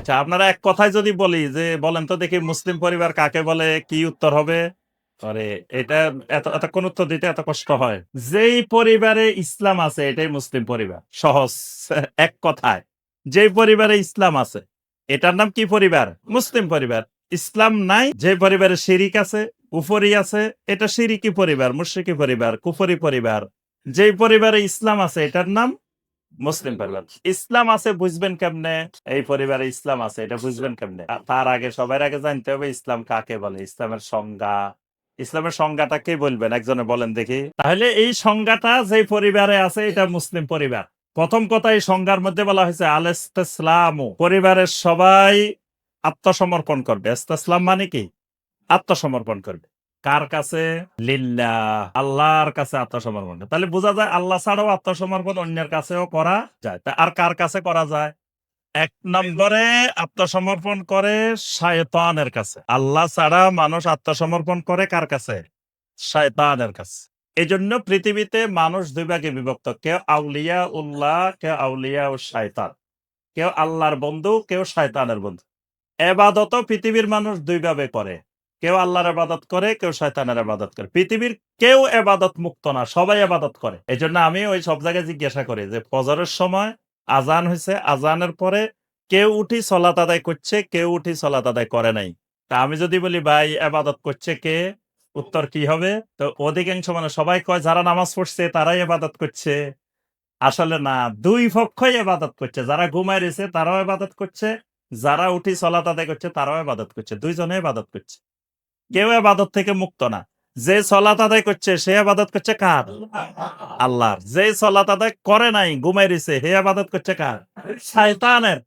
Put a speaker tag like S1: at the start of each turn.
S1: আচ্ছা, আপনারা এক কথায় যদি বলি যে বলেন তো দেখি মুসলিম পরিবার কাকে বলে, কি উত্তর হবে? আরে এটা এতক্ষণ উত্তর দিতে এত কষ্ট হয়? যেই পরিবারে ইসলাম আছে এটাই মুসলিম পরিবার। সহজ। এক কথায়। যেই পরিবারে ইসলাম আছে এটার নাম কি পরিবার? মুসলিম পরিবার। ইসলাম নাই, যে পরিবারে শিরিক আছে, কুফরি আছে, এটা শিরিকি পরিবার, মুশরিকি পরিবার, কুফরি পরিবার। যেই পরিবারে ইসলাম আছে এটার নাম মুসলিম পরিবার। ইসলাম আছে বুঝবেন কেমনে? এই পরিবারে ইসলাম আছে এটা বুঝবেন কেমনে? তার আগে সবার আগে জানতে হবে ইসলাম কাকে বলে, ইসলামের সংজ্ঞা। ইসলামের সংজ্ঞাটা কে বলবেন? একজনে বলেন দেখি। তাহলে এই সংজ্ঞাটা যে পরিবারে আছে এটা মুসলিম পরিবার। প্রথম কথা, এই সংজ্ঞার মধ্যে বলা হয়েছে আল ইসলামু, পরিবারের সবাই আত্মসমর্পণ করবে। ইসলাম মানে কি? আত্মসমর্পণ করবে। কার কাছে? লিল্লাহ, আল্লাহর কাছে আত্মসমর্পণ। তাহলে বোঝা যায় আল্লাহ ছাড়াও আত্মসমর্পণ অন্যের কাছেও করা যায়। তা আর কার কাছে করা যায়? এক নম্বরে আত্মসমর্পণ করে শয়তানের কাছে। আল্লাহ ছাড়া মানুষ আত্মসমর্পণ করে কার কাছে? শয়তানের কাছে। এই জন্য পৃথিবীতে মানুষ দুই ভাগে বিভক্ত, কেউ আউলিয়া উল্লাহ, কেউ আউলিয়া ও শয়তান। কেউ আল্লাহর বন্ধু, কেউ শয়তানের বন্ধু। এবাদতও পৃথিবীর মানুষ দুই ভাবে করে, কেউ আল্লাহর ইবাদত করে, কেউ শয়তানের ইবাদত করে। পৃথিবীর কেউ ইবাদত মুক্ত না, সবাই ইবাদত করে। এই জন্য আমি ওই সব জায়গায় জিজ্ঞাসা করি যে ফজরের সময় আজান হয়েছে, আজানের পরে কেউ উঠি সলাত আদায় করছে, কেউ উঠি সলাত আদায় করে নাই। তা আমি যদি বলি ভাই ইবাদত করছে কে, উত্তর কি হবে? তো অধিকাংশ মানে সবাই কয় যারা নামাজ পড়ছে তারাই ইবাদত করছে। আসলে না, দুই পক্ষই ইবাদত করছে। যারা ঘুমায় রয়েছে তারাও ইবাদত করছে, যারা উঠি সলাত আদায় করছে তারাও ইবাদত করছে। দুইজনে ইবাদত করছে। কেউ ইবাদত থেকে মুক্ত না। যে সলাত আদায় করছে সে ইবাদত করছে কার? আল্লাহর। যে সলাত আদায় করে নাই, ঘুমায় রয়েছে, হে ইবাদত করছে কার? শয়তানের।